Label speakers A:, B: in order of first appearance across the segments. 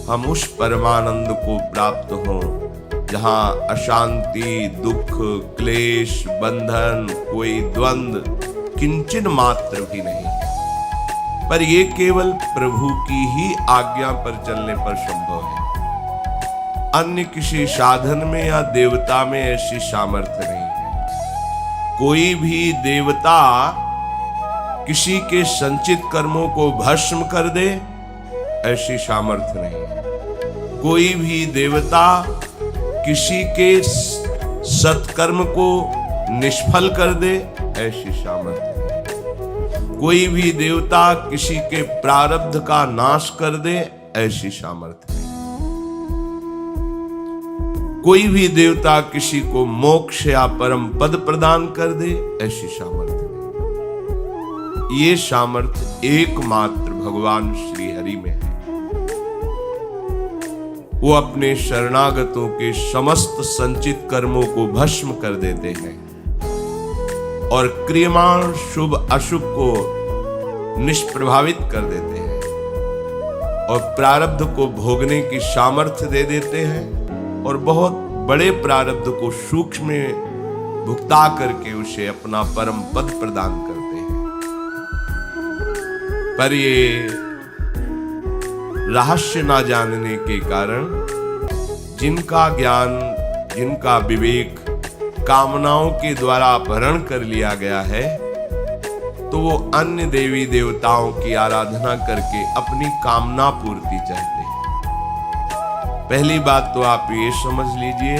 A: हम उस परमानंद को प्राप्त हों जहां अशांति, दुख, क्लेश, बंधन, कोई द्वंद्व किंचन मात्र भी नहीं, पर ये केवल प्रभु की ही आज्ञा पर चलने पर संभव है। अन्य किसी साधन में या देवता में ऐसी सामर्थ्य नहीं है। कोई भी देवता किसी के संचित कर्मों को भस्म कर दे, ऐसी सामर्थ्य नहीं है। कोई भी देवता किसी के सत्कर्म को निष्फल कर दे, ऐसी सामर्थ्य नहीं। कोई भी देवता किसी के प्रारब्ध का नाश कर दे, ऐसी सामर्थ्य नहीं। कोई भी देवता किसी को मोक्ष या परम पद प्रदान कर दे, ऐसी सामर्थ्य नहीं। ये सामर्थ्य एकमात्र भगवान श्री हरि में है। वो अपने शरणागतों के समस्त संचित कर्मों को भस्म कर देते हैं और क्रियमाण शुभ अशुभ को निष्प्रभावित कर देते हैं और प्रारब्ध को भोगने की सामर्थ्य दे देते हैं और बहुत बड़े प्रारब्ध को सूक्ष्म में भुगता करके उसे अपना परम पद प्रदान करते हैं। पर ये रहस्य ना जानने के कारण जिनका ज्ञान, जिनका विवेक कामनाओं के द्वारा अपहरण कर लिया गया है, तो वो अन्य देवी देवताओं की आराधना करके अपनी कामना पूर्ति चाहते हैं। पहली बात तो आप ये समझ लीजिए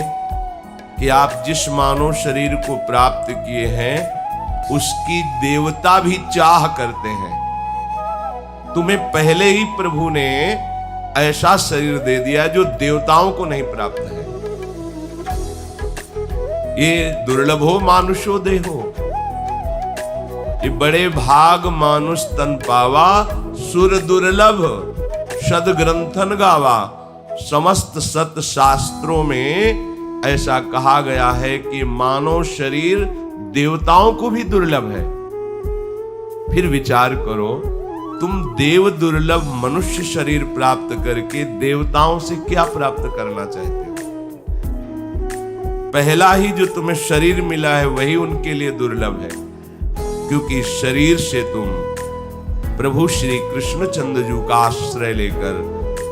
A: कि आप जिस मानव शरीर को प्राप्त किए हैं उसकी देवता भी चाह करते हैं। तुम्हें पहले ही प्रभु ने ऐसा शरीर दे दिया जो देवताओं को नहीं प्राप्त है। ये दुर्लभो मानुषो देहो, ये बड़े भाग मानुष तन पावा, सुर दुर्लभ सद ग्रंथन गावा। समस्त सत शास्त्रों में ऐसा कहा गया है कि मानव शरीर देवताओं को भी दुर्लभ है। फिर विचार करो, तुम देव दुर्लभ मनुष्य शरीर प्राप्त करके देवताओं से क्या प्राप्त करना चाहते हो? पहला ही जो तुम्हें शरीर मिला है वही उनके लिए दुर्लभ है, क्योंकि शरीर से तुम प्रभु श्री कृष्णचंद्र जी का आश्रय लेकर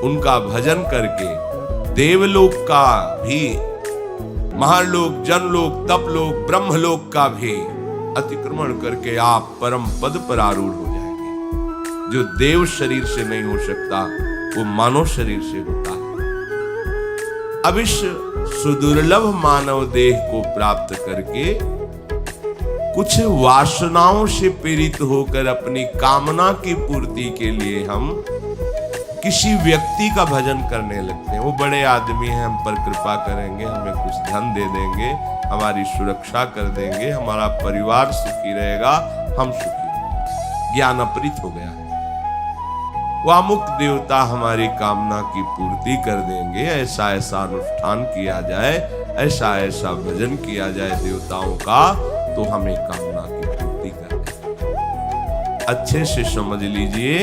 A: उनका भजन करके देवलोक का भी, महालोक, जनलोक, तपलोक, ब्रह्मलोक का भी अतिक्रमण करके आप परम पद पर आरूढ़ हो जाएंगे। जो देव शरीर से नहीं हो सकता वो मानव शरीर से होता है। अब इस सुदुर्लभ मानव देह को प्राप्त करके कुछ वासनाओं से पीड़ित होकर अपनी कामना की पूर्ति के लिए हम किसी व्यक्ति का भजन करने लगते हैं। वो बड़े आदमी हैं, हम पर कृपा करेंगे, हमें कुछ धन दे देंगे, हमारी सुरक्षा कर देंगे, हमारा परिवार सुखी रहेगा, हम सुखी रहेंगे। ज्ञान अपहृत हो गया है। वो अमुक देवता हमारी कामना की पूर्ति कर देंगे, ऐसा ऐसा अनुष्ठान किया जाए, ऐसा ऐसा भजन किया जाए देवताओं का, तो हमें कामना की पूर्ति कर देंगे। अच्छे से समझ लीजिए,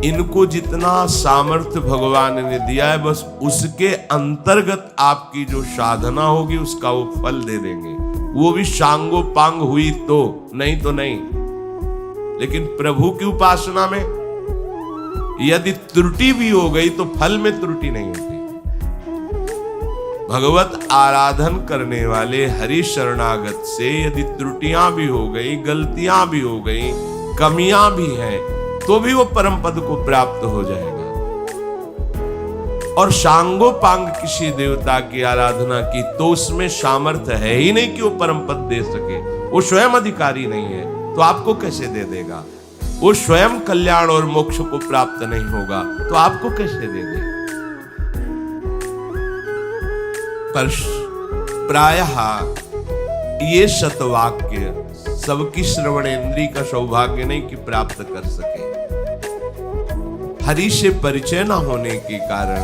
A: इनको जितना सामर्थ्य भगवान ने दिया है, बस उसके अंतर्गत आपकी जो साधना होगी उसका वो फल दे देंगे। वो भी सांगो पांग हुई तो, नहीं तो नहीं। लेकिन प्रभु की उपासना में यदि त्रुटि भी हो गई तो फल में त्रुटि नहीं होती। भगवत आराधन करने वाले हरि शरणागत से यदि त्रुटियां भी हो गई, गलतियां भी हो गई, कमियां भी हैं, तो भी वो परम पद को प्राप्त हो जाएगा। और सांगो पांग किसी देवता की आराधना की तो उसमें सामर्थ्य है ही नहीं कि वो परम पद दे सके। वो स्वयं अधिकारी नहीं है, तो आपको कैसे दे देगा? वो स्वयं कल्याण और मोक्ष को प्राप्त नहीं होगा तो आपको कैसे दे देगा? पर प्रायः ये सतवाक्य सबकी श्रवणेंद्रिय का सौभाग्य नहीं कि प्राप्त कर सके। हरि से परिचय न होने के कारण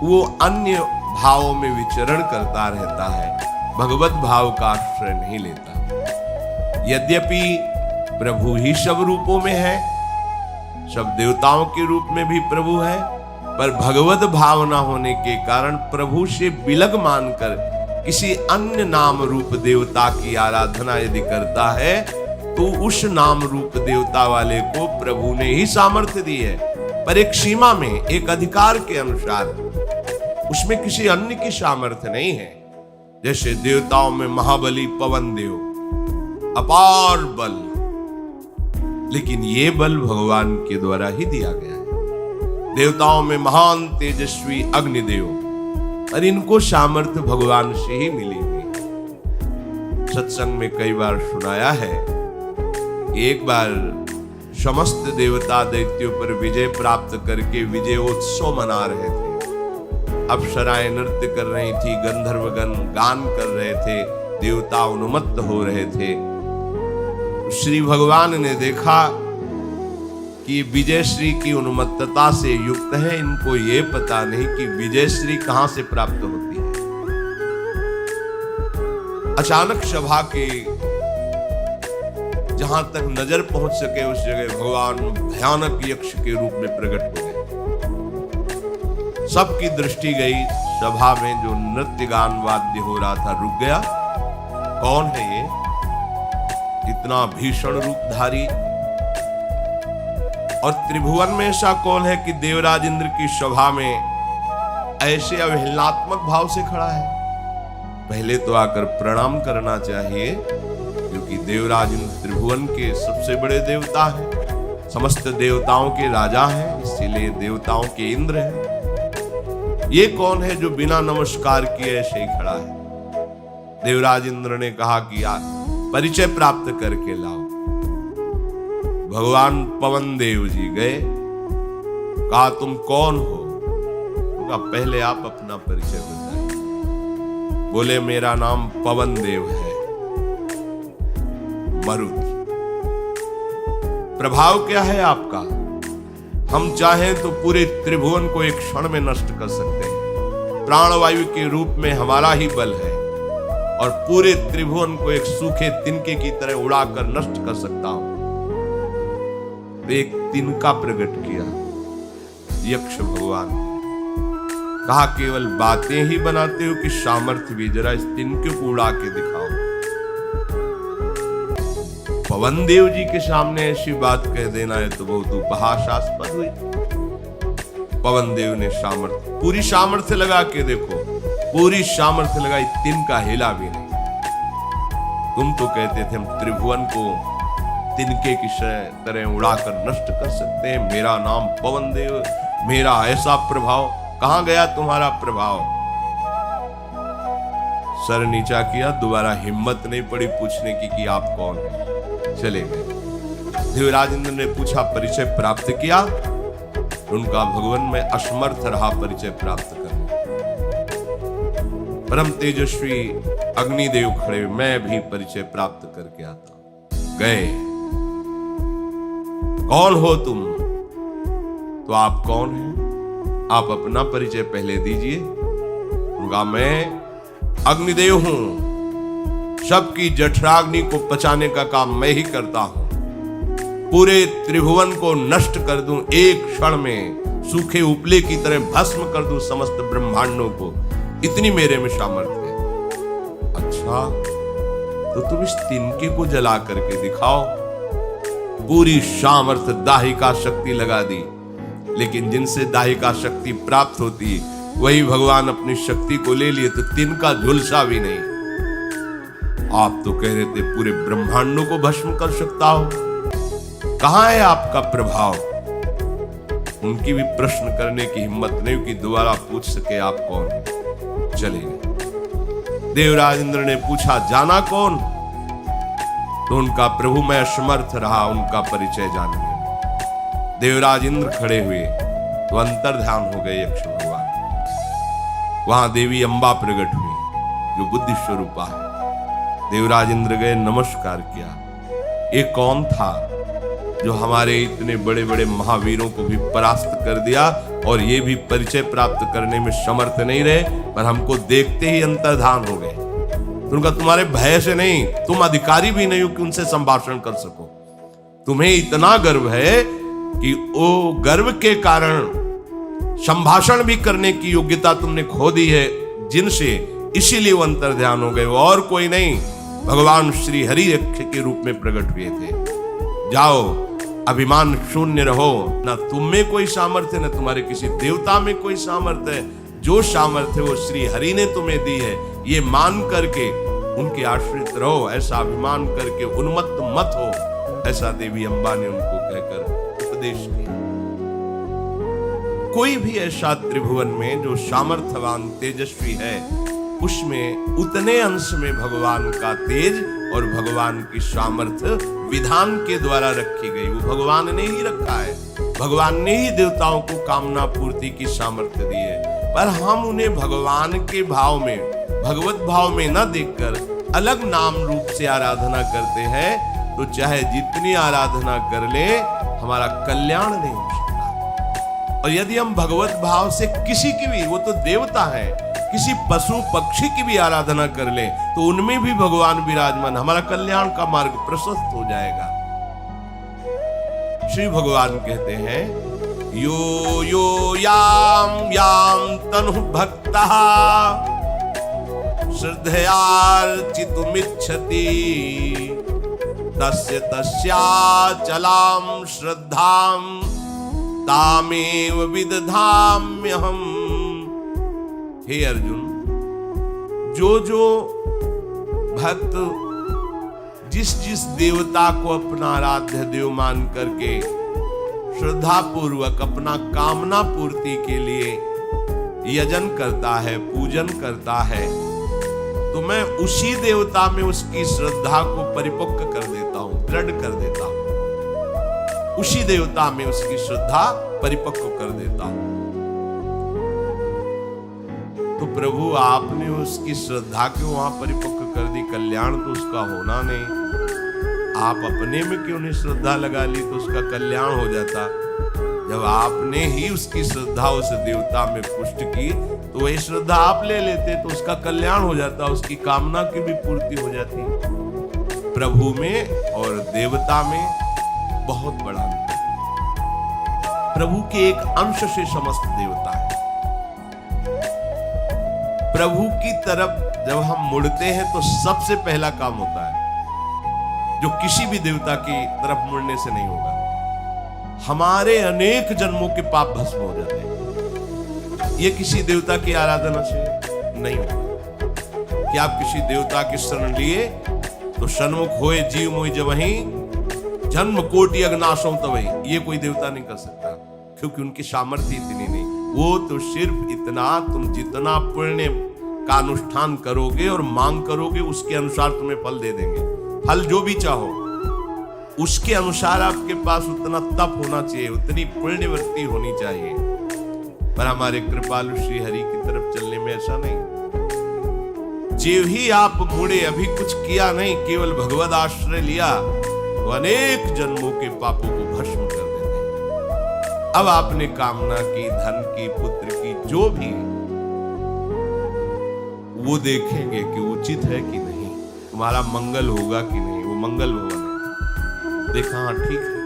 A: वो अन्य भावों में विचरण करता रहता है, भगवत भाव का आश्रय नहीं लेता। यद्यपि प्रभु ही सब रूपों में है, सब देवताओं के रूप में भी प्रभु है, पर भगवत भावना होने के कारण प्रभु से बिलग मानकर किसी अन्य नाम रूप देवता की आराधना यदि करता है तो उस नाम रूप देवता वाले को प्रभु ने ही सामर्थ्य दी है, पर एक सीमा में, एक अधिकार के अनुसार। उसमें किसी अन्य की सामर्थ्य नहीं है। जैसे देवताओं में महाबली पवन देव, अपार बल, लेकिन ये बल भगवान के द्वारा ही दिया गया है। देवताओं में महान तेजस्वी अग्निदेव, और इनको सामर्थ्य भगवान से ही मिली हुई। सत्संग में कई बार सुनाया है, एक बार समस्त देवता दैत्यों पर विजय प्राप्त करके विजयोत्सव मना रहे थे। अप्सराएं नृत्य कर रही थी, गंधर्वगण गान कर रहे थे, देवता उन्मत्त हो रहे थे। श्री भगवान ने देखा कि विजयश्री की उन्मत्तता से युक्त है, इनको ये पता नहीं कि विजयश्री कहां से प्राप्त होती है। अचानक सभा के जहां तक नजर पहुंच सके उस जगह भगवान भयानक यक्ष के रूप में प्रकट हो गए। सबकी दृष्टि गई, सभा में जो नृत्य गान वाद्य हो रहा था रुक गया। कौन है ये इतना भीषण रूपधारी? और त्रिभुवन में ऐसा कौन है कि देवराज इंद्र की सभा में ऐसे अवहेलनात्मक भाव से खड़ा है? पहले तो आकर प्रणाम करना चाहिए, क्योंकि देवराज इंद्र त्रिभुवन के सबसे बड़े देवता हैं, समस्त देवताओं के राजा हैं, इसीलिए देवताओं के इंद्र हैं। ये कौन है जो बिना नमस्कार किए ऐसे ही खड़ा है? देवराज इंद्र ने कहा कि परिचय प्राप्त करके लाओ। भगवान पवन देव जी गए, कहा तुम कौन हो? तो कहा पहले आप अपना परिचय बताइए। बोले मेरा नाम पवन देव है, मरुत। प्रभाव क्या है आपका? हम चाहें तो पूरे त्रिभुवन को एक क्षण में नष्ट कर सकते हैं। प्राणवायु के रूप में हमारा ही बल है और पूरे त्रिभुवन को एक सूखे तिनके की तरह उड़ाकर नष्ट कर सकता हूं। एक तिनका प्रकट किया यक्ष भगवान, कहा केवल बातें ही बनाते हो कि सामर्थ्य भी? जरा इस तिनके को उड़ा के दिखाओ। पवन देव जी के सामने ऐसी बात कह देना है तो बहुत उपहासास्पद हुई। पवन देव ने सामर्थ्य, पूरी सामर्थ्य लगा के देखो, पूरी सामर्थ्य लगाई, तिनका हिला भी नहीं। तुम तो कहते थे हम त्रिभुवन को तिनके की तरह उड़ाकर नष्ट कर सकते हैं, मेरा नाम पवन देव, मेरा ऐसा प्रभाव। कहां गया तुम्हारा प्रभाव? सर नीचा किया, दोबारा हिम्मत नहीं पड़ी पूछने की कि आप कौन हैं, चले गए। देवराज इंद्र ने पूछा, परिचय प्राप्त किया? उनका भगवान में असमर्थ रहा परिचय प्राप्त करने। परम तेजस्वी अग्निदेव खड़े, मैं भी परिचय प्राप्त करके आता। गए, कौन हो तुम? तो आप कौन हैं? आप अपना परिचय पहले दीजिए। उनका मैं अग्निदेव हूं, सबकी जठराग्नि को पचाने का काम मैं ही करता हूं। पूरे त्रिभुवन को नष्ट कर दूं, एक क्षण में सूखे उपले की तरह भस्म कर दूं समस्त ब्रह्मांडों को, इतनी मेरे में सामर्थ्य है। अच्छा, तो तुम इस तिनके को जला करके दिखाओ। पूरी सामर्थ्य दाहिका शक्ति लगा दी, लेकिन जिनसे दाहिका शक्ति प्राप्त होती वही भगवान अपनी शक्ति को ले लिए तो तिनका झुलसा भी नहीं। आप तो कह रहे थे पूरे ब्रह्मांडों को भस्म कर सकता हो, कहां है आपका प्रभाव? उनकी भी प्रश्न करने की हिम्मत नहीं कि दोबारा पूछ सके आप कौन है। चले गए। देवराज इंद्र ने पूछा, जाना कौन? तो उनका प्रभु मैं असमर्थ रहा उनका परिचय जानने में। देवराज इंद्र खड़े हुए तो अंतर्ध्यान हो गए यक्ष भगवान। वहां देवी अंबा प्रकट हुई जो बुद्धि स्वरूपा है। देवराज इंद्र गए, नमस्कार किया। ये कौन था जो हमारे इतने बड़े बड़े महावीरों को भी परास्त कर दिया और ये भी परिचय प्राप्त करने में समर्थ नहीं रहे, पर हमको देखते ही अंतर्धान हो गए। तो उनका तुम्हारे भय से नहीं, तुम अधिकारी भी नहीं हो कि उनसे संभाषण कर सको। तुम्हें इतना गर्व है कि वो गर्व के कारण संभाषण भी करने की योग्यता तुमने खो दी है जिनसे, इसीलिए वो अंतर ध्यान हो गए। वो और कोई नहीं, भगवान श्री हरि के रूप में प्रकट हुए थे। जाओ, अभिमान शून्य रहो, ना तुम में कोई सामर्थ्य, ना तुम्हारे किसी देवता में कोई सामर्थ्य है। जो सामर्थ्य वो श्री हरि ने तुम्हें दी है, ये मान करके उनके आश्रित रहो, ऐसा अभिमान करके उन्मत्त मत हो, ऐसा देवी अम्बा ने उनको कहकर उपदेश किया। कोई भी ऐसा त्रिभुवन में जो सामर्थ्यवान तेजस्वी है, उसमें उतने अंश में भगवान का तेज और भगवान की सामर्थ्य विधान के द्वारा रखी गई। वो भगवान ने ही रखा है, भगवान ने ही देवताओं को कामना पूर्ति की सामर्थ्य दी है। पर हम उन्हें भगवान के भाव में, भगवत भाव में न देखकर अलग नाम रूप से आराधना करते हैं, तो चाहे जितनी आराधना कर ले, हमारा कल्याण नहीं हो सकता। और यदि हम भगवत भाव से किसी की भी, वो तो देवता है, किसी पशु पक्षी की भी आराधना कर ले, तो उनमें भी भगवान विराजमान, हमारा कल्याण का मार्ग प्रशस्त हो जाएगा। श्री भगवान कहते हैं, यो यो याम याम तनु भक्तः श्रद्धयार्चितुमिच्छति तस्य तस्याचलां श्रद्धां तामेव विदधाम्यहम्। हे अर्जुन, जो भक्त जिस जिस देवता को अपना आराध्य देव मान करके श्रद्धा पूर्वक अपना कामना पूर्ति के लिए यजन करता है, पूजन करता है, तो मैं उसी देवता में उसकी श्रद्धा को परिपक्व कर देता हूं, दृढ़ कर देता हूं। उसी देवता में उसकी श्रद्धा परिपक्व कर देता हूं। तो प्रभु आपने उसकी श्रद्धा क्यों वहां परिपक्व कर दी? कल्याण तो उसका होना नहीं। आप अपने में क्यों नहीं श्रद्धा लगा ली तो उसका कल्याण हो जाता? जब आपने ही उसकी श्रद्धा उस देवता में पुष्ट की, तो वही श्रद्धा आप ले लेते तो उसका कल्याण हो जाता, उसकी कामना की भी पूर्ति हो जाती। प्रभु में और देवता में बहुत बड़ा अंतर। प्रभु के एक अंश से समस्त देवता है। प्रभु की तरफ जब हम मुड़ते हैं तो सबसे पहला काम होता है, जो किसी भी देवता की तरफ मुड़ने से नहीं होगा, हमारे अनेक जन्मों के पाप भस्म हो जाते हैं। ये किसी देवता की आराधना से नहीं होगा कि आप किसी देवता की शरण लिए तो सन्मुख होए जीव मोहि जबहि जन्म कोटि अगनाशों तबहि, ये कोई देवता नहीं कर सकता, क्योंकि उनकी सामर्थ्य इतनी नहीं। वो तो सिर्फ इतना, तुम जितना पुण्य का अनुष्ठान करोगे और मांग करोगे उसके अनुसार तुम्हें फल दे देंगे। फल जो भी चाहो उसके अनुसार आपके पास उतना तप होना चाहिए, उतनी पुण्यवृत्ति होनी चाहिए। पर हमारे कृपालु श्री हरि की तरफ चलने में ऐसा नहीं। जो ही आप मुड़े, अभी कुछ किया नहीं, केवल भगवद आश्रय लिया, तो अनेक जन्मों के पापों को भस्म कर देते हैं। अब आपने कामना की, धन की, पुत्र की, जो भी, वो देखेंगे कि उचित है कि नहीं, तुम्हारा मंगल होगा कि नहीं। वो मंगल भवन है, देखा, हाँ ठीक है।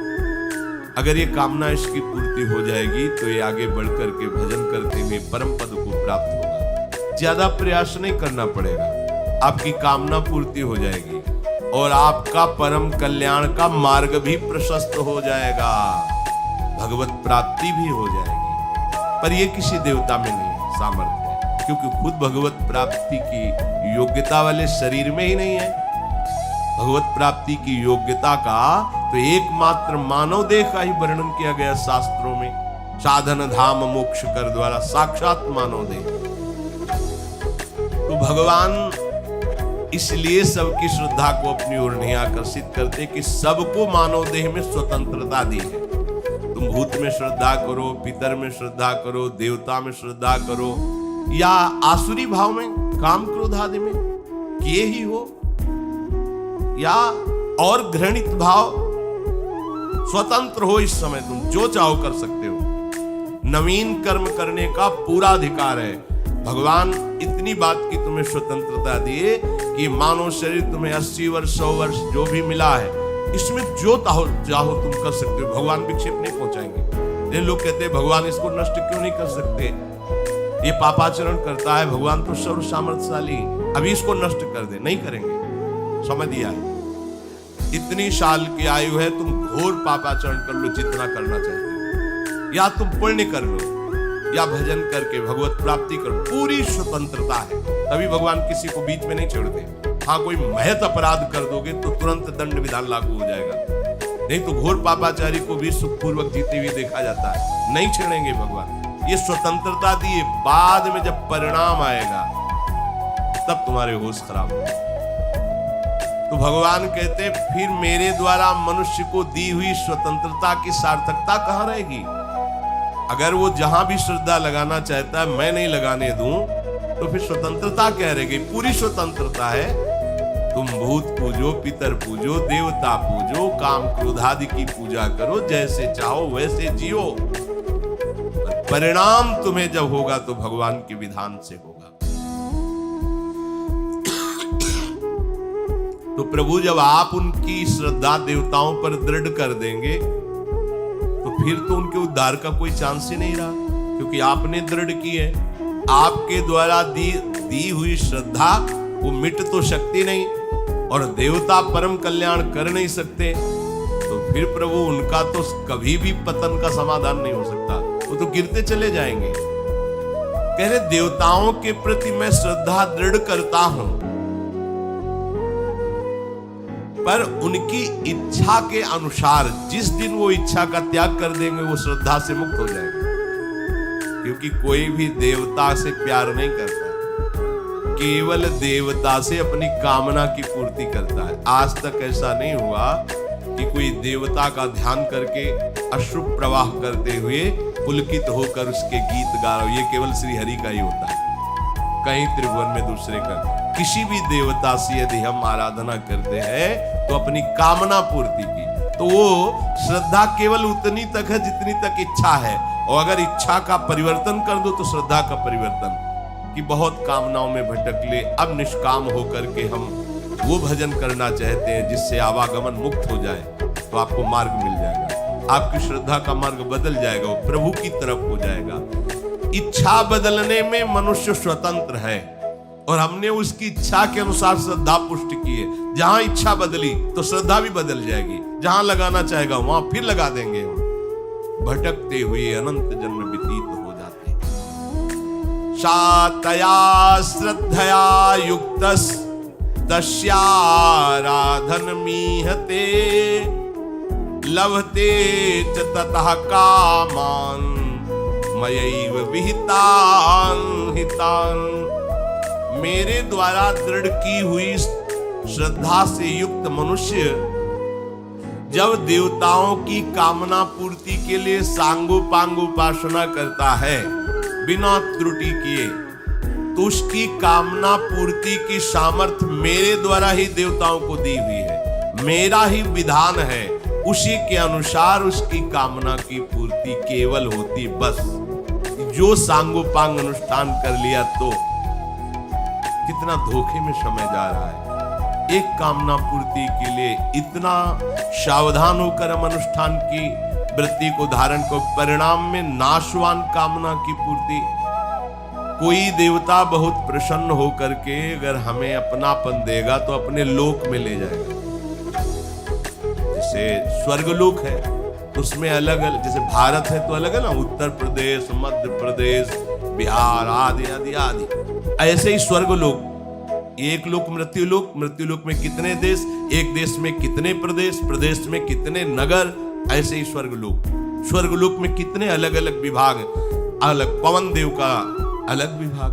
A: अगर ये कामना इसकी पूर्ति हो जाएगी तो ये आगे बढ़कर के भजन करते हुए परम पद को प्राप्त होगा। ज्यादा प्रयास नहीं करना पड़ेगा, आपकी कामना पूर्ति हो जाएगी और आपका परम कल्याण का मार्ग भी प्रशस्त हो जाएगा, भगवत प्राप्ति भी हो जाएगी। पर ये किसी देवता में नहीं सामर्थ्य है, क्योंकि खुद भगवत प्राप्ति की योग्यता वाले शरीर में ही नहीं है। भगवत प्राप्ति की योग्यता का तो एकमात्र मानव देह का ही वर्णन किया गया शास्त्रों में। साधन धाम मोक्ष कर द्वारा साक्षात मानव देह। तो भगवान इसलिए सबकी श्रद्धा को अपनी ओर नहीं आकर्षित करते कि सबको मानव देह में स्वतंत्रता दी है। तुम भूत में श्रद्धा करो, पितर में श्रद्धा करो, देवता में श्रद्धा करो, या आसुरी भाव में, काम क्रोध आदि में किए ही हो, या और घृणित भाव, स्वतंत्र हो। इस समय तुम जो चाहो कर सकते हो। नवीन कर्म करने का पूरा अधिकार है। भगवान इतनी बात की तुम्हें स्वतंत्रता दिए कि मानव शरीर तुम्हें 80 वर्ष 100 वर्ष जो भी मिला है, इसमें जो चाहो तुम कर सकते हो, भगवान विक्षेप नहीं पहुंचाएंगे। ये लोग कहते हैं भगवान इसको नष्ट क्यों नहीं कर सकते, ये पापाचरण करता है, भगवान तो सर्व सामर्थ्यशाली, अभी इसको नष्ट कर दे। नहीं करेंगे, समझ दिया है। इतनी साल की आयु है, तुम घोर पापाचरण कर लो जितना करना चाहते हो, या तुम पुण्य कर लो या भजन करके भगवत प्राप्ति करो, पूरी स्वतंत्रता है। तभी भगवान किसी को बीच में नहीं छोड़ते। हाँ, कोई महत अपराध कर दोगे तो तुरंत दंड विधान लागू हो जाएगा, नहीं तो घोर पापाचारी को भी सुखपूर्वक जीते हुए देखा जाता है। नहीं छेड़ेंगे भगवान, ये स्वतंत्रता दी है। बाद में जब परिणाम आएगा तब तुम्हारे होश खराब होंगे। तो भगवान कहते फिर मेरे द्वारा मनुष्य को दी हुई स्वतंत्रता की सार्थकता कहां रहेगी? अगर वो जहां भी श्रद्धा लगाना चाहता है मैं नहीं लगाने दूं तो फिर स्वतंत्रता क्या रहेगी? पूरी स्वतंत्रता है। तुम भूत पूजो, पितर पूजो, देवता पूजो, काम क्रोध आदि की पूजा करो, जैसे चाहो वैसे जियो। परिणाम तुम्हें जब होगा तो भगवान के विधान से होगा। तो प्रभु जब आप उनकी श्रद्धा देवताओं पर दृढ़ कर देंगे तो फिर तो उनके उद्धार का कोई चांस ही नहीं रहा, क्योंकि आपने दृढ़ की है। आपके द्वारा दी हुई श्रद्धा वो मिट तो सकती नहीं, और देवता परम कल्याण कर नहीं सकते, तो फिर प्रभु उनका तो कभी भी पतन का समाधान नहीं हो सकता, वो तो गिरते चले जाएंगे। कह रहे देवताओं के प्रति मैं श्रद्धा दृढ़ करता हूं, पर उनकी इच्छा के अनुसार जिस दिन वो इच्छा का त्याग कर देंगे वो श्रद्धा से मुक्त हो जाएंगे। क्योंकि कोई भी देवता से प्यार नहीं करता, केवल देवता से अपनी कामना की पूर्ति करता है। आज तक ऐसा नहीं हुआ कि कोई देवता का ध्यान करके अश्रु प्रवाह करते हुए पुलकित होकर उसके गीत गा रहा हो। ये केवल श्री हरि का ही होता है, कहीं त्रिभुवन में दूसरे का। किसी भी देवता से यदि हम आराधना करते हैं तो अपनी कामना पूर्ति की, तो वो श्रद्धा केवल उतनी तक है जितनी तक इच्छा है। और अगर इच्छा का परिवर्तन कर दो तो श्रद्धा का परिवर्तन, कि बहुत कामनाओं में भटक ले, अब निष्काम होकर के हम वो भजन करना चाहते हैं जिससे आवागमन मुक्त हो जाए, तो आपको मार्ग मिल जाएगा, आपकी श्रद्धा का मार्ग बदल जाएगा, वो प्रभु की तरफ हो जाएगा। इच्छा बदलने में मनुष्य स्वतंत्र है, और हमने उसकी इच्छा के अनुसार श्रद्धा पुष्ट की है। जहां इच्छा बदली तो श्रद्धा भी बदल जाएगी, जहां लगाना चाहेगा वहां फिर लगा देंगे हम। भटकते हुए अनंत जन्म व्यतीत हो जाते हैं। सातया श्रद्धया युक्तस् तस्याराधन मीहते लभते च ततः कामान मयैव विहितान हितान। मेरे द्वारा दृढ़ की हुई श्रद्धा से युक्त मनुष्य जब देवताओं की कामना पूर्ति के लिए सांगोपांग उपासना करता है बिना त्रुटि किए, तो उसकी कामना पूर्ति की सामर्थ्य मेरे द्वारा ही देवताओं को दी हुई है। मेरा ही विधान है, उसी के अनुसार उसकी कामना की पूर्ति केवल होती। बस जो सांगोपांग अनुष्ठान कर लिया तो कितना धोखे में समय जा रहा है। एक कामना पूर्ति के लिए इतना सावधान होकर हम अनुष्ठान की वृत्ति को धारण को, परिणाम में नाशवान कामना की पूर्ति। कोई देवता बहुत प्रसन्न होकर के अगर हमें अपनापन देगा तो अपने लोक में ले जाएगा। जैसे स्वर्गलोक है तो उसमें अलग अलग, जैसे भारत है तो अलग है ना, उत्तर प्रदेश, मध्य प्रदेश, बिहार आदि आदि आदि। ऐसे ही स्वर्गलोक, एक लोक मृत्युलोक, मृत्युलोक में कितने देश, एक देश में कितने प्रदेश, प्रदेश में कितने नगर, ऐसे ही स्वर्गलोक। स्वर्गलोक में कितने अलग अलग विभाग, अलग पवन देव का अलग विभाग,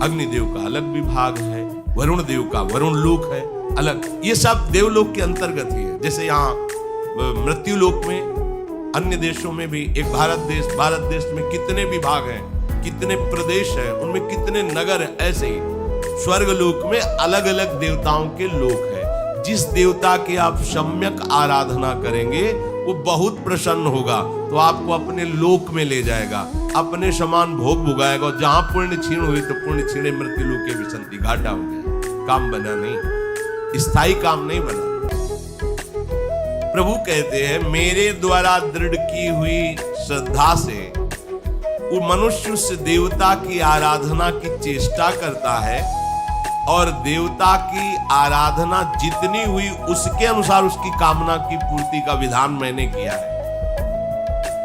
A: अग्निदेव का अलग विभाग है, वरुण देव का वरुण लोक है अलग। ये सब देवलोक के अंतर्गत ही है। जैसे यहाँ मृत्युलोक में, अन्य देशों में भी, एक भारत देश में कितने विभाग हैं, कितने प्रदेश हैं, उनमें कितने नगर हैं, ऐसे ही स्वर्गलोक में अलग अलग देवताओं के लोक है। जिस देवता की आप सम्यक आराधना करेंगे वो बहुत प्रसन्न होगा, तो आपको अपने लोक में ले जाएगा, अपने समान भोग भुगाएगा। जहां पुण्य क्षीण हुई तो पुण्य क्षीणे मृत्यु लोके विसंति, घाटा हो गया, काम बना नहीं, स्थायी काम नहीं बना। प्रभु कहते हैं मेरे द्वारा दृढ़ की हुई श्रद्धा से वो मनुष्य उस देवता की आराधना की चेष्टा करता है और देवता की आराधना जितनी हुई उसके अनुसार उसकी कामना की पूर्ति का विधान मैंने किया है।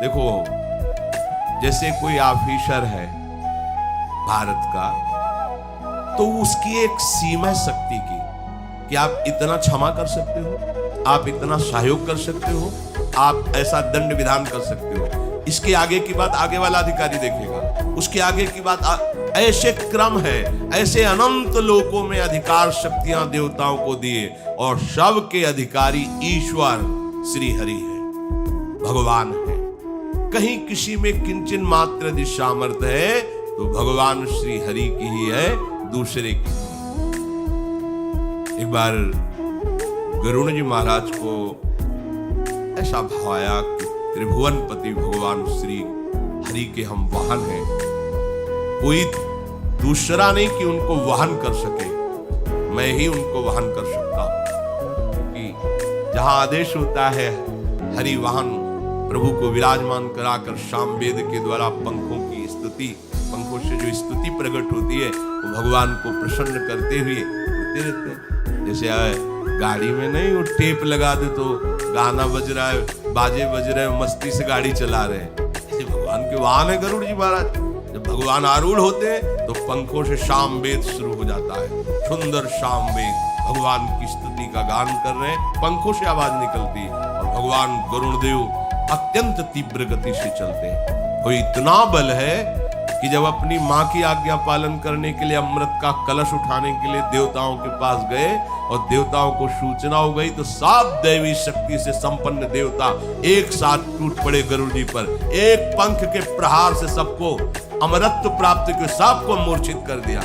A: देखो, जैसे कोई ऑफिसर है भारत का, तो उसकी एक सीमा शक्ति की कि आप इतना क्षमा कर सकते हो, आप इतना सहयोग कर सकते हो, आप ऐसा दंड विधान कर सकते हो। इसके आगे की बात आगे वाला अधिकारी देखेगा, उसके आगे की बात ऐसे क्रम है। ऐसे अनंत लोकों में अधिकार शक्तियां देवताओं को दिए और सबके अधिकारी ईश्वर श्री हरि है, भगवान है। कहीं किसी में किंचन मात्र यदि सामर्थ्य है तो भगवान श्री हरि की ही है, दूसरे की। एक बार गरुड़ जी महाराज को ऐसा भाव आया कि त्रिभुवनपति भगवान श्री हरि के हम वाहन हैं, कोई दूसरा नहीं कि उनको वाहन कर सके, मैं ही उनको वाहन कर सकता हूं। क्योंकि जहां आदेश होता है हरि वाहन प्रभु को विराजमान कराकर शाम वेद के द्वारा पंखों की स्तुति, पंखों से जो स्तुति प्रकट होती है वो भगवान को प्रसन्न करते हुए होते रहते हैं। जैसे गाड़ी में नहीं वो टेप लगा दे तो गाना बज रहा है, बाजे बज रहे हैं, मस्ती से गाड़ी चला रहे हैं, ऐसे भगवान के वाहन है गरुड़ जी महाराज। जब भगवान आरूढ़ होते हैं तो पंखों से शाम वेद शुरू हो जाता है, सुंदर शाम वेद, भगवान की स्तुति का गान कर रहे हैं, पंखों से आवाज निकलती है और भगवान गरुड़ देव अत्यंत तीव्र गति से चलते हैं। वो इतना बल है कि जब अपनी माँ की आज्ञा पालन करने के लिए अमृत का कलश उठाने के लिए देवताओं के पास गए और देवताओं को सूचना हो गई तो सब दैवी शक्ति से संपन्न देवता एक साथ टूट पड़े गरुड़ जी पर। एक पंख के प्रहार से सबको अमरत्व प्राप्त किया, सबको मूर्छित कर दिया।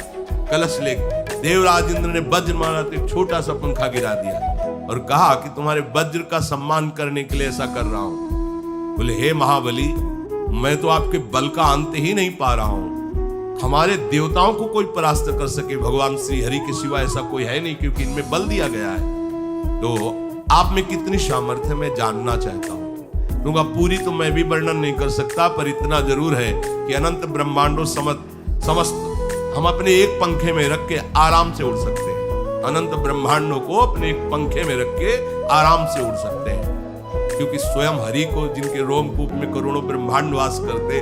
A: कलश ले देवराज इंद्र ने वज्र मारा तो एक छोटा सा पंखा गिरा दिया और कहा कि तुम्हारे वज्र का सम्मान करने के लिए ऐसा कर रहा हूं। बोले हे महाबली, मैं तो आपके बल का अंत ही नहीं पा रहा हूं, हमारे देवताओं को कोई परास्त कर सके भगवान श्री हरि के सिवा ऐसा कोई है नहीं, क्योंकि इनमें बल दिया गया है। तो आप में कितनी सामर्थ्य मैं जानना चाहता हूं। दूंगा पूरी तो मैं भी वर्णन नहीं कर सकता, पर इतना जरूर है कि अनंत ब्रह्मांडों समस्त हम अपने एक पंखे में रख के आराम से उड़ सकते हैं। अनंत ब्रह्मांडों को अपने एक पंखे में रख के आराम से उड़ सकते हैं, क्योंकि स्वयं हरि को जिनके रोमकूप में करोड़ों ब्रह्मांड वास करते।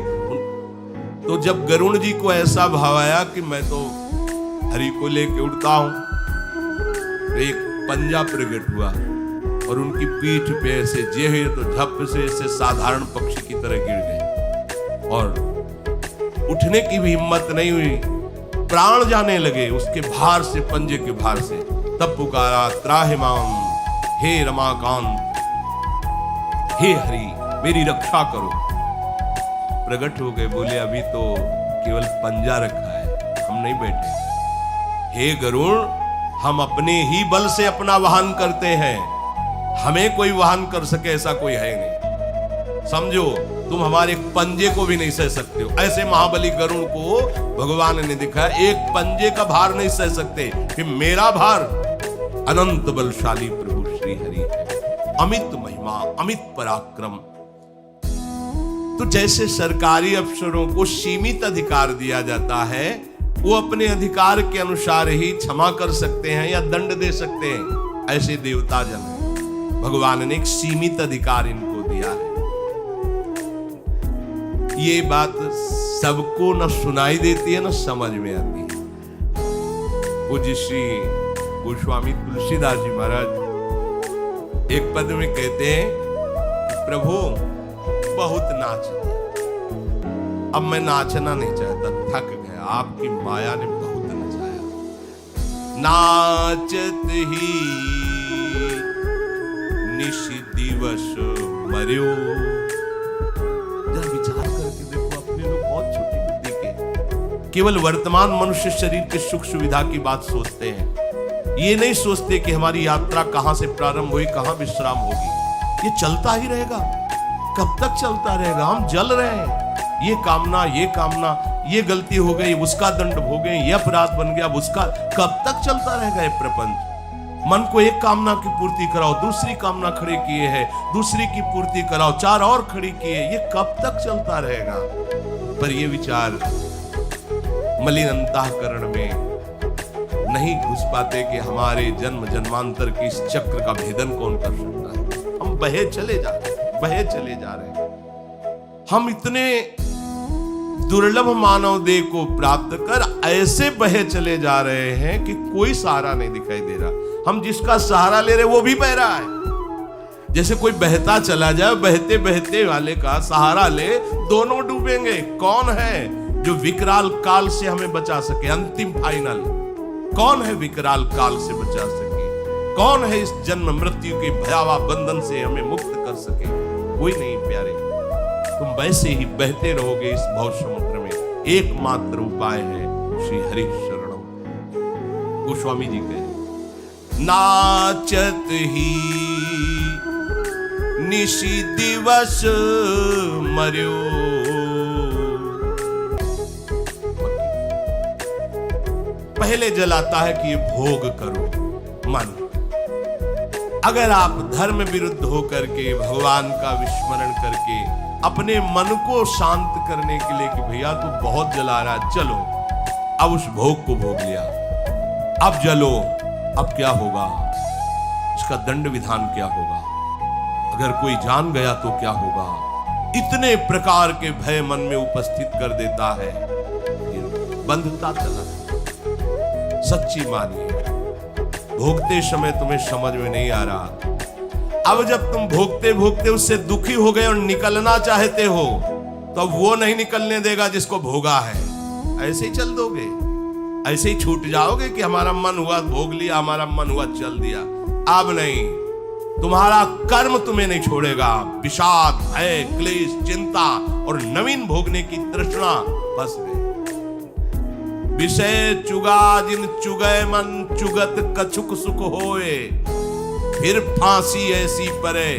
A: तो जब गरुड़ जी को ऐसा भाव आया कि मैं तो हरि को लेके उड़ता हूं, तो एक पंजा प्रकट हुआ और उनकी पीठ पे ऐसे जे हुए तो झप से ऐसे साधारण पक्षी की तरह गिर गए और उठने की भी हिम्मत नहीं हुई, प्राण जाने लगे उसके भार से, पंजे के भार से। तब पुकारा त्राहिमाम, हे रमाकांत, हे हरि मेरी रक्षा करो। प्रकट हो गए, बोले अभी तो केवल पंजा रखा है, हम नहीं बैठे। हे गरुड़, हम अपने ही बल से अपना वाहन करते हैं, हमें कोई वाहन कर सके ऐसा कोई है नहीं। समझो, तुम हमारे पंजे को भी नहीं सह सकते हो। ऐसे महाबली गरुड़ को भगवान ने दिखाया एक पंजे का भार नहीं सह सकते, कि मेरा भार अनंत बलशाली प्रभु श्री हरि है, अमित महिमा, अमित पराक्रम। तो जैसे सरकारी अफसरों को सीमित अधिकार दिया जाता है, वो अपने अधिकार के अनुसार ही क्षमा कर सकते हैं या दंड दे सकते हैं, ऐसे देवता जन हैं। भगवान ने एक सीमित अधिकार इनको दिया है। ये बात सबको न सुनाई देती है न समझ में आती है। पूज्य श्री गोस्वामी तुलसीदास जी महाराज एक पद में कहते हैं, प्रभु बहुत नाच दिया, अब मैं नाचना नहीं चाहता, थक गया, आपकी माया ने बहुत नचाया। नाचत ही निश दिवस मर्यो। जरा विचार करके देखो, अपने लोग बहुत छोटी बुद्धि के, केवल वर्तमान मनुष्य शरीर के सुख सुविधा की बात सोचते हैं। ये नहीं सोचते कि हमारी यात्रा कहां से प्रारंभ हुई, कहां विश्राम होगी। ये चलता ही रहेगा, कब तक चलता रहेगा? हम जल रहे हैं, ये कामना, ये गलती हो गई, उसका दंड हो गई, ये अपराध बन गया, उसका, कब तक चलता रहेगा ये प्रपंच? मन को एक कामना की पूर्ति कराओ, दूसरी कामना खड़ी किए है, दूसरी की पूर्ति कराओ, चार और खड़ी किए, ये कब तक चलता रहेगा? पर ये विचार मलिन अंतःकरण में नहीं घुस पाते कि हमारे जन्म जन्मांतर की इस चक्र का भेदन कौन कर सकता है। हम बहे चले जा रहे हैं। हम इतने दुर्लभ मानव देह को प्राप्त कर ऐसे बहे चले जा रहे हैं कि कोई सहारा नहीं दिखाई दे रहा। हम जिसका सहारा ले रहे वो भी बह रहा है। जैसे कोई बहता चला जाए, बहते बहते वाले का सहारा ले, दोनों डूबेंगे। कौन है जो विकराल काल से हमें बचा सके? अंतिम फाइनल कौन है विकराल काल से बचा सके? कौन है इस जन्म मृत्यु के भयावह बंधन से हमें मुक्त कर सके? कोई नहीं प्यारे। तुम वैसे ही बहते रहोगे इस भव समुद्र में। एकमात्र उपाय है श्री हरि शरणम। गोस्वामी जी कहे, नाचत ही निशि दिवस मर्यो, पहले जलाता है कि ये भोग करो मन। अगर आप धर्म विरुद्ध होकर के भगवान का विस्मरण करके अपने मन को शांत करने के लिए कि भैया तू बहुत जला रहा है, चलो अब उस भोग को भोग लिया, अब जलो, अब क्या होगा? इसका दंड विधान क्या होगा? अगर कोई जान गया तो क्या होगा? इतने प्रकार के भय मन में उपस्थित कर देता है, बंधता चला। सच्ची मानिए, भोगते समय तुम्हें समझ में नहीं आ रहा। अब जब तुम भोगते भोगते उससे दुखी हो गए और निकलना चाहते हो, तो वो नहीं निकलने देगा जिसको भोगा है। ऐसे ही चल दोगे, ऐसे ही छूट जाओगे कि हमारा मन हुआ भोग लिया, हमारा मन हुआ चल दिया। अब नहीं, तुम्हारा कर्म तुम्हें नहीं छोड़ेगा। विषाद, भय, क्लेश, चिंता और नवीन भोगने की तृष्णा बस गए। विषय चुगा जिन चुगय मन, चुगत कछुक सुख होए, फिर फांसी ऐसी परे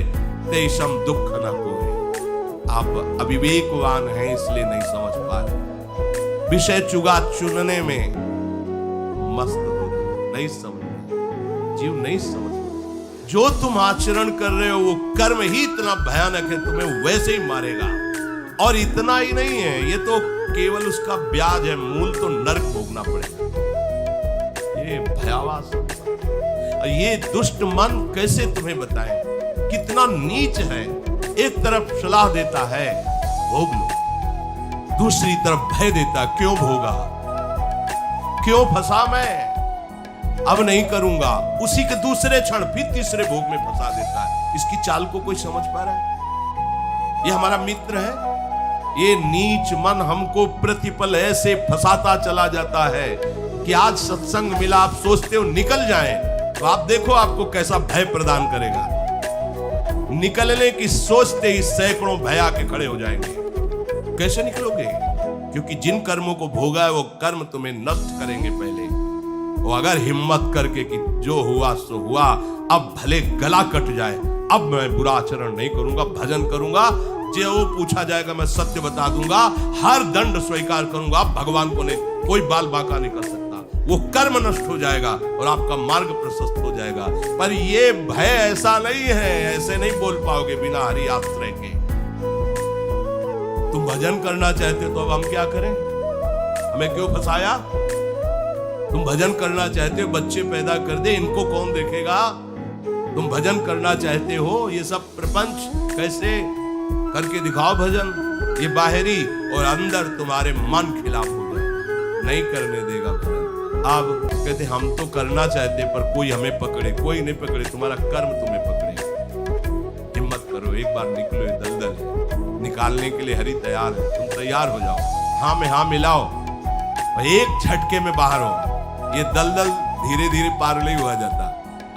A: तेषम दुख न कोई। आप अविवेकवान हैं इसलिए नहीं समझ पा रहे। विषय चुगा चुनने में मस्त हो, नहीं समझ रहे, जीव नहीं समझ रहे। जो तुम आचरण कर रहे हो वो कर्म ही इतना भयानक है, तुम्हें वैसे ही मारेगा। और इतना ही नहीं है, ये तो केवल उसका ब्याज है, मूल तो नरक भोगना पड़ेगा। ये भयावह, ये दुष्ट मन कैसे तुम्हें बताएं कितना नीच है। एक तरफ सलाह देता है भोग लो, दूसरी तरफ भय देता, क्यों भोगा, क्यों फंसा मैं, अब नहीं करूंगा। उसी के दूसरे क्षण फिर तीसरे भोग में फंसा देता है। इसकी चाल को कोई समझ पा रहा है? ये हमारा मित्र है। ये नीच मन हमको प्रतिपल ऐसे फंसाता चला जाता है कि आज सत्संग मिला, आप सोचते हो निकल जाएं, तो आप देखो आपको कैसा भय प्रदान करेगा। निकलने की सोचते ही सैकड़ों भय आके खड़े हो जाएंगे। कैसे निकलोगे? क्योंकि जिन कर्मों को भोगा है वो कर्म तुम्हें नष्ट करेंगे पहले। वो अगर हिम्मत करके कि जो हुआ सो हुआ, अब भले गला कट जाए, अब मैं बुरा आचरण नहीं करूंगा, भजन करूंगा, जो पूछा जाएगा मैं सत्य बता दूंगा, हर दंड स्वीकार करूंगा, भगवान को नहीं, कोई बाल बांका नहीं कर सकता। वो कर्म नष्ट हो जाएगा और आपका मार्ग प्रशस्त हो जाएगा। पर ये भय ऐसा नहीं है, ऐसे नहीं बोल पाओगे बिना हरि आश्रय के। तुम भजन करना चाहते हो तो अब हम क्या करें? हमें क्यों फंसाया? तुम भजन करना चाहते हो, बच्चे पैदा कर दे, इनको कौन देखेगा? तुम भजन करना चाहते हो, ये सब प्रपंच कैसे करके दिखाओ भजन। ये बाहरी और अंदर तुम्हारे मन खिलाफ हो गए, नहीं करने देगा भजन। अब कहते हम तो करना चाहते पर कोई हमें पकड़े, कोई नहीं पकड़े, तुम्हारा कर्म तुम्हें पकड़े। हिम्मत करो, एक बार निकलो, ये दलदल निकालने के लिए हरि तैयार है। तुम तैयार हो जाओ, हाँ में हाँ मिलाओ, एक झटके में बाहर हो। ये दलदल धीरे धीरे पार नहीं हुआ जाता,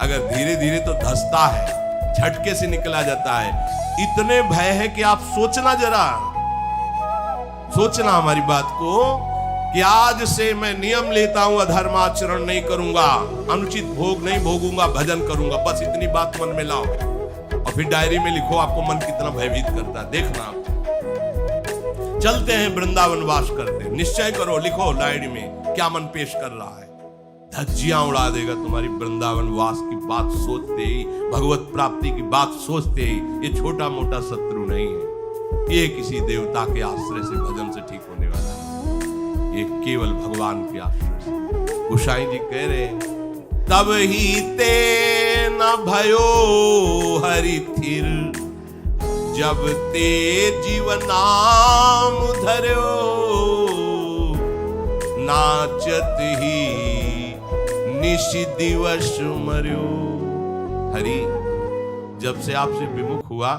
A: अगर धीरे धीरे तो धंसता है, झटके से निकला जाता है। इतने भय है कि आप सोचना, जरा सोचना हमारी बात को कि आज से मैं नियम लेता हूं, अधर्माचरण नहीं करूंगा, अनुचित भोग नहीं भोगूंगा, भजन करूंगा। बस इतनी बात मन में लाओ और फिर डायरी में लिखो आपको मन कितना भयभीत करता है। देखना, चलते हैं वृंदावन वास करते, निश्चय करो, लिखो डायरी में क्या मन पेश कर रहा है। धज्जियां उड़ा देगा तुम्हारी वृंदावन वास की बात सोचते ही, भगवत प्राप्ति की बात सोचते ही। ये छोटा मोटा शत्रु नहीं है, ये किसी देवता के आश्रय से भजन से ठीक होने वाला है, ये केवल भगवान के आश्रय से। गोसाई जी कह रहे हैं, तब ही ते न भयो हरि थिर, जब ते जीवन नाम धर्यो, नाचत ही निश दिवस मर्यो। हरि जब से आपसे विमुख हुआ